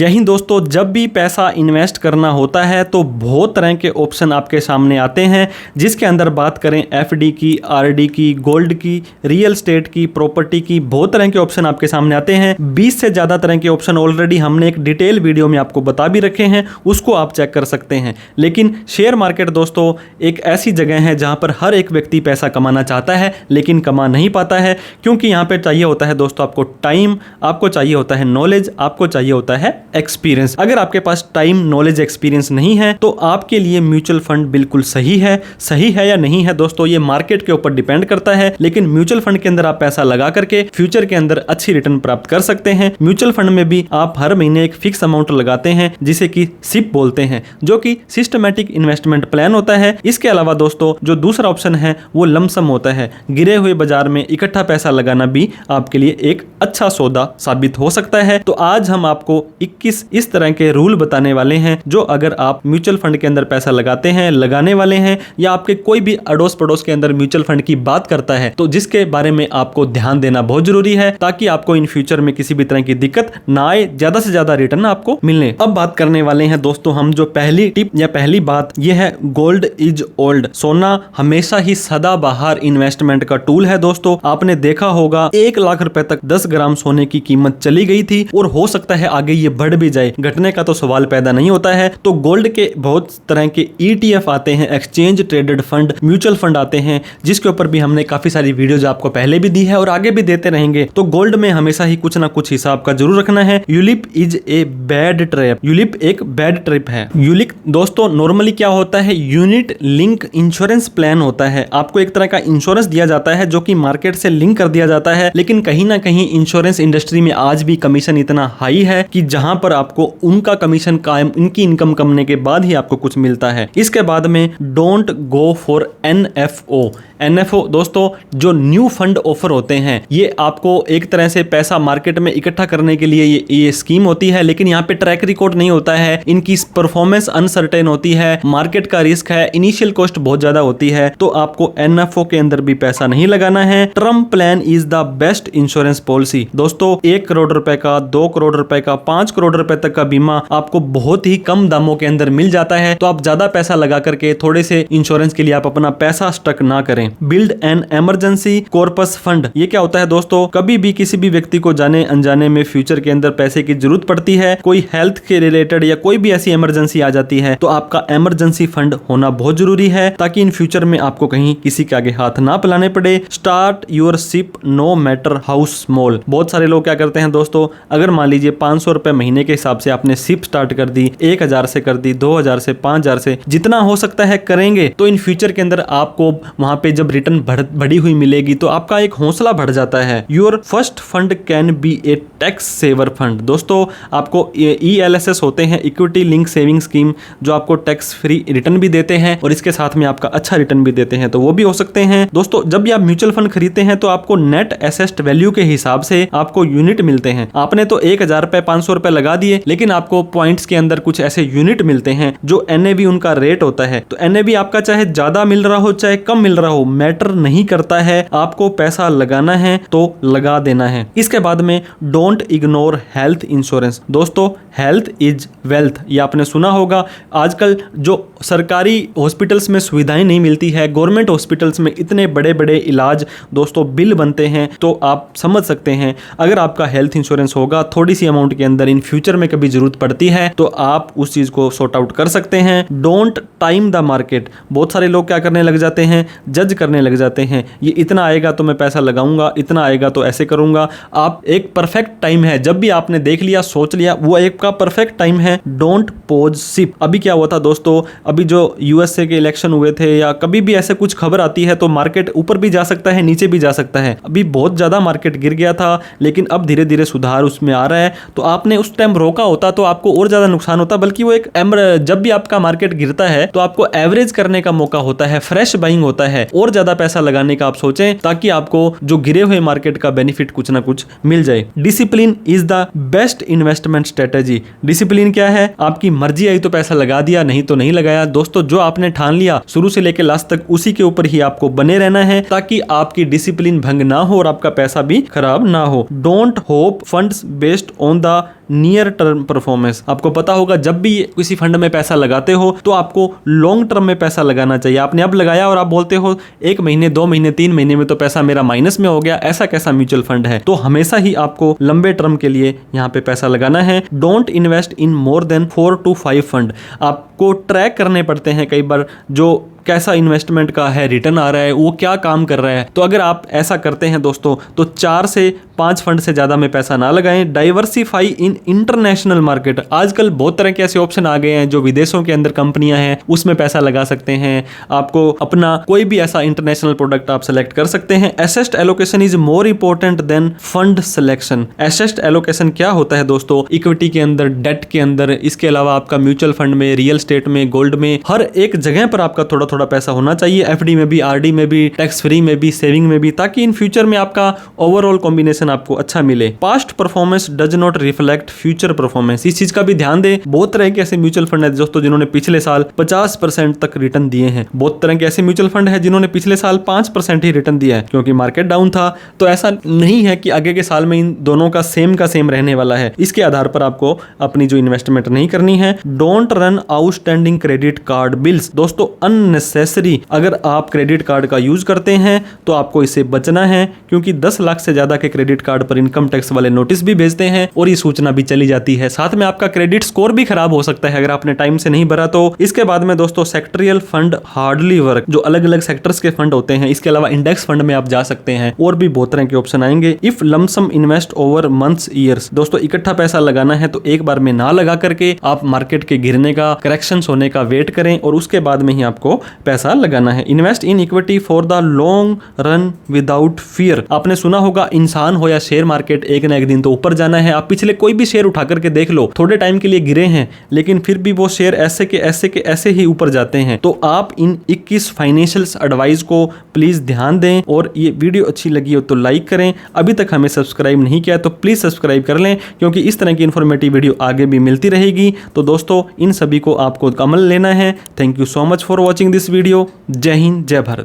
जय हिंद दोस्तों, जब भी पैसा इन्वेस्ट करना होता है तो बहुत तरह के ऑप्शन आपके सामने आते हैं, जिसके अंदर बात करें एफडी की, आरडी की, गोल्ड की, रियल एस्टेट की, प्रॉपर्टी की, बहुत तरह के ऑप्शन आपके सामने आते हैं। 20 से ज़्यादा तरह के ऑप्शन ऑलरेडी हमने एक डिटेल वीडियो में आपको बता भी रखे हैं, उसको आप चेक कर सकते हैं। लेकिन शेयर मार्केट दोस्तों एक ऐसी जगह है जहाँ पर हर एक व्यक्ति पैसा कमाना चाहता है लेकिन कमा नहीं पाता है, क्योंकि यहाँ पर चाहिए होता है दोस्तों आपको टाइम, आपको चाहिए होता है नॉलेज, आपको चाहिए होता है एक्सपीरियंस। अगर आपके पास टाइम, नॉलेज, एक्सपीरियंस नहीं है तो आपके लिए म्यूचुअल फंड बिल्कुल सही है या नहीं है दोस्तों, ये मार्केट के ऊपर डिपेंड करता है। लेकिन म्यूचुअल फंड के अंदर आप पैसा लगा करके फ्यूचर के अंदर अच्छी रिटर्न प्राप्त कर सकते हैं। म्यूचुअल फंड में भी आप हर महीने एक फिक्स अमाउंट लगाते हैं जिसे कि सिप बोलते हैं, जो कि सिस्टमैटिक इन्वेस्टमेंट प्लान होता है। इसके अलावा दोस्तों जो दूसरा ऑप्शन है वो लमसम होता है। गिरे हुए बाजार में इकट्ठा पैसा लगाना भी आपके लिए एक अच्छा सौदा साबित हो सकता है। तो आज हम आपको 21 इस तरह के रूल बताने वाले हैं, जो अगर आप म्यूचुअल फंड के अंदर पैसा लगाते हैं, लगाने वाले हैं, या आपके कोई भी अड़ोस पड़ोस के अंदर म्यूचुअल फंड की बात करता है, तो जिसके बारे में आपको ध्यान देना बहुत जरूरी है, ताकि आपको इन फ्यूचर में किसी भी तरह की दिक्कत ना आए, ज्यादा से ज्यादा रिटर्न आपको मिलने। अब बात करने वाले हैं दोस्तों हम जो पहली टिप या पहली बात ये है, गोल्ड इज ओल्ड। सोना हमेशा ही सदाबहार इन्वेस्टमेंट का टूल है दोस्तों। आपने देखा होगा 1 लाख रुपए तक 10 ग्राम सोने की कीमत चली गई थी, और हो सकता है आगे ये बढ़ भी जाए, घटने का तो सवाल पैदा नहीं होता है। तो गोल्ड के बहुत तरह के ETF आते हैं, exchange traded fund, mutual fund आते हैं, जिसके ऊपर भी हमने काफी सारी वीडियोज आपको पहले भी दी है और आगे भी देते रहेंगे। तो गोल्ड में हमेशा ही कुछ ना कुछ हिसाब का जरूर रखना है। ULIP is a bad trap, ULIP एक बैड ट्रिप है। यूलिप दोस्तों नॉर्मली क्या होता है, यूनिट लिंक इंश्योरेंस प्लान होता है। आपको एक तरह का इंश्योरेंस दिया जाता है जो कि मार्केट से लिंक कर दिया जाता है, लेकिन कहीं ना कहीं इंश्योरेंस इंडस्ट्री में आज भी कमीशन इतना हाई है कि जहां पर आपको उनका कमीशन कायम, इनकी इनकम कमने के बाद ही आपको कुछ मिलता है। इसके बाद में डोंट गो फॉर NFO दोस्तों जो न्यू फंड ऑफर होते हैं, ये आपको एक तरह से पैसा मार्केट में इकट्ठा करने के लिए ये स्कीम होती है, लेकिन यहाँ पे ट्रैक रिकॉर्ड नहीं होता है, इनकी परफॉर्मेंस अनसर्टेन होती है, मार्केट का रिस्क है, इनिशियल कॉस्ट बहुत ज्यादा होती है। तो आपको NFO के अंदर भी पैसा नहीं लगाना है। Term plan is the best insurance policy दोस्तों। 1 करोड़ रुपए का, 2 करोड़ रुपए का, 5 करोड़ रुपए तक का बीमा आपको बहुत ही कम दामों के अंदर मिल जाता है। तो आप ज्यादा पैसा लगा करके थोड़े से इंश्योरेंस के लिए आप अपना पैसा स्टक ना करें। Build an emergency corpus fund, ये क्या होता है दोस्तों, कभी भी किसी भी व्यक्ति को जाने अनजाने में फ्यूचर के अंदर पैसे की जरूरत पड़ती है, कोई हेल्थ के रिलेटेड या कोई भी ऐसी इमरजेंसी आ जाती है, तो आपका इमरजेंसी फंड होना बहुत जरूरी है, ताकि इन फ्यूचर में आपको कहीं किसी के आगे हाथ ना फैलाने पड़े। Start your SIP no matter how small. बहुत सारे लोग क्या करते हैं दोस्तों, अगर मान लीजिए 500 रुपए महीने के हिसाब से आपने सिप स्टार्ट कर दी, 1000 से कर दी, 2000 से, 5000 से, जितना हो सकता है करेंगे, तो इन फ्यूचर के अंदर आपको वहां पे जब रिटर्न बढ़ी हुई मिलेगी तो आपका एक हौसला बढ़ जाता है। Your first fund can be a tax saver fund दोस्तों। आपको ELSS होते हैं, इक्विटी लिंक सेविंग स्कीम, जो आपको टैक्स फ्री रिटर्न भी देते हैं और इसके साथ में आपका अच्छा रिटर्न भी देते हैं, तो वो भी हो सकते हैं दोस्तों। जब भी आप म्यूचुअल फंड खरीदते हैं तो आपको नेट एसेस्ट वैल्यू के हिसाब से आपको यूनिट मिलते हैं। आपने तो 1000 रुपए, 500 रुपए लगा दिए, लेकिन आपको पॉइंट्स के अंदर कुछ ऐसे यूनिट मिलते हैं जो NAV उनका रेट होता है। तो NAV आपका चाहे ज्यादा मिल रहा हो चाहे कम मिल रहा हो, मैटर नहीं करता है, आपको पैसा लगाना है तो लगा देना है। इसके बाद में डोंट इग्नोर हेल्थ इंश्योरेंस दोस्तों। हेल्थ इज वेल्थ, ये आपने सुना होगा। आजकल जो सरकारी हॉस्पिटल्स में सुविधाएं नहीं मिलती है, गवर्नमेंट हॉस्पिटल्स में इतने बड़े बड़े इलाज दोस्तों बिल बनते हैं, तो आप समझ सकते हैं अगर आपका हेल्थ इंश्योरेंस होगा थोड़ी सी अमाउंट के अंदर, इन फ्यूचर में कभी जरूरत पड़ती है तो आप उस चीज को सॉर्ट आउट कर सकते हैं। डोंट टाइम द मार्केट, बहुत सारे लोग क्या करने लग जाते हैं, जज करने लग जाते हैं, ये इतना आएगा तो मैं पैसा लगाऊंगा, इतना आएगा तो ऐसे करूंगा। आप एक परफेक्ट टाइम है, जब भी आपने देख लिया, सोच लिया, वो एक का परफेक्ट टाइम है। Don't pause SIP. अभी क्या हुआ था दोस्तों, अभी जो USA के इलेक्शन हुए थे, या कभी भी ऐसे कुछ खबर आती है तो मार्केट ऊपर भी जा सकता है, नीचे भी जा सकता है। अभी बहुत ज्यादा मार्केट गिर गया था, लेकिन अब धीरे धीरे सुधार उसमें आ रहा है। तो आपने उस टाइम रोका होता तो आपको और ज्यादा नुकसान होता, बल्कि वो एक जब भी आपका मार्केट गिरता है तो आपको एवरेज करने का मौका होता है, फ्रेश बाइंग होता है, और ज्यादा पैसा लगाने का आप सोचें, ताकि आपको जो गिरे हुए मार्केट का बेनिफिट कुछ ना कुछ मिल जाए। Discipline is the best investment strategy. Discipline क्या है, आपकी मर्जी आई तो पैसा लगा दिया, नहीं तो नहीं लगाया दोस्तों। जो आपने ठान लिया शुरू से लेकर लास्ट तक, उसी के ऊपर ही आपको बने रहना है, ताकि आपकी डिसिप्लिन भंग ना हो और आपका पैसा भी खराब ना हो। Don't hope funds based on the near term performance. आपको पता होगा जब भी किसी फंड में पैसा लगाते हो तो आपको लॉन्ग टर्म में पैसा लगाना चाहिए। आपने अब लगाया और आप बोलते हो 1 महीने 2 महीने 3 महीने में तो पैसा मेरा माइनस में हो गया, ऐसा कैसा म्यूचुअल फंड है। तो हमेशा ही आपको लंबे टर्म के लिए यहाँ पे पैसा लगाना है। Don't invest in more than 4 to 5 fund. आपको ट्रैक करने पड़ते हैं कई बार जो कैसा इन्वेस्टमेंट का है, रिटर्न आ रहा है, वो क्या काम कर रहा है। तो अगर आप ऐसा करते हैं दोस्तों तो 4 से 5 फंड से ज़्यादा में पैसा ना लगाएं। Diversify in international market. आजकल बहुत तरह के ऐसे ऑप्शन आ गए हैं जो विदेशों के अंदर कंपनियां हैं उसमें पैसा लगा सकते हैं। आपको अपना कोई भी ऐसा इंटरनेशनल प्रोडक्ट आप सेलेक्ट कर सकते हैं। Asset allocation is more important than fund selection. Asset allocation क्या होता है दोस्तों? इक्विटी के अंदर, डेट के अंदर, इसके अलावा आपका म्यूचुअल फंड में, रियल स्टेट में, गोल्ड में, हर एक जगह पर आपका थोड़ा थोड़ा पैसा होना चाहिए। एफडी में भी, आरडी में भी, टैक्स फ्री में भी, सेविंग में भी, ताकि इन फ्यूचर में आपका ओवरऑल कॉम्बिनेशन आपको अच्छा मिले। Past performance does not reflect future performance. इस चीज का भी ध्यान दें। बहुत तरह के ऐसे म्यूचुअल फंड है दोस्तों जिन्होंने पिछले साल 50% तक रिटर्न दिए हैं। बहुत तरह के ऐसे म्यूचुअल फंड है जिन्होंने पिछले साल 5% ही रिटर्न दिया है क्योंकि मार्केट डाउन था। तो ऐसा नहीं है कि आगे के साल में इन दोनों का सेम रहने वाला है। इसके आधार पर आपको अपनी जो इन्वेस्टमेंट नहीं करनी है। Don't run outstanding credit card bills. दोस्तों अननेसेसरी अगर आप क्रेडिट कार्ड का यूज करते हैं तो आपको इससे बचना है क्योंकि 10 लाख से ज्यादा के क्रेडिट कार्ड पर इनकम टैक्स वाले नोटिस भी भेजते हैं और ये सूचना भी चली जाती है। साथ में आपका क्रेडिट स्कोर भी खराब हो सकता है अगर आपने टाइम से नहीं भरा तो। इसके बाद में दोस्तों सेक्टरियल फंड हार्डली वर्क। जो अलग अलग सेक्टर्स के फंड होते हैं, इसके अलावा इंडेक्स फंड में आप जा सकते हैं और भी बहुत तरह के ऑप्शन आएंगे। If lump sum invest over months years. दोस्तों इकट्ठा पैसा लगाना है तो एक बार में ना लगा करके आप मार्केट के गिरने का, करेक्शंस होने का वेट करें और उसके बाद में ही आपको पैसा लगाना है। Invest in equity for the long run without fear. आपने सुना होगा इंसान हो या शेयर मार्केट एक ना एक दिन तो ऊपर जाना है। आप पिछले कोई भी शेयर उठा करके देख लो, थोड़े टाइम के लिए गिरे हैं लेकिन फिर भी वो शेयर ऐसे के ऐसे ही ऊपर जाते हैं। तो आप इन 21 फाइनेंशियल एडवाइस को प्लीज ध्यान दें और ये वीडियो अच्छी लगी हो तो लाइक करें। अभी तक हमें सब्सक्राइब नहीं किया तो प्लीज सब्सक्राइब कर लें क्योंकि इस तरह की इंफॉर्मेटिव वीडियो आगे भी मिलती रहेगी। तो दोस्तों इन सभी को आपको अमल लेना है। Thank you so much for watching this video. जय हिंद, जय भारत।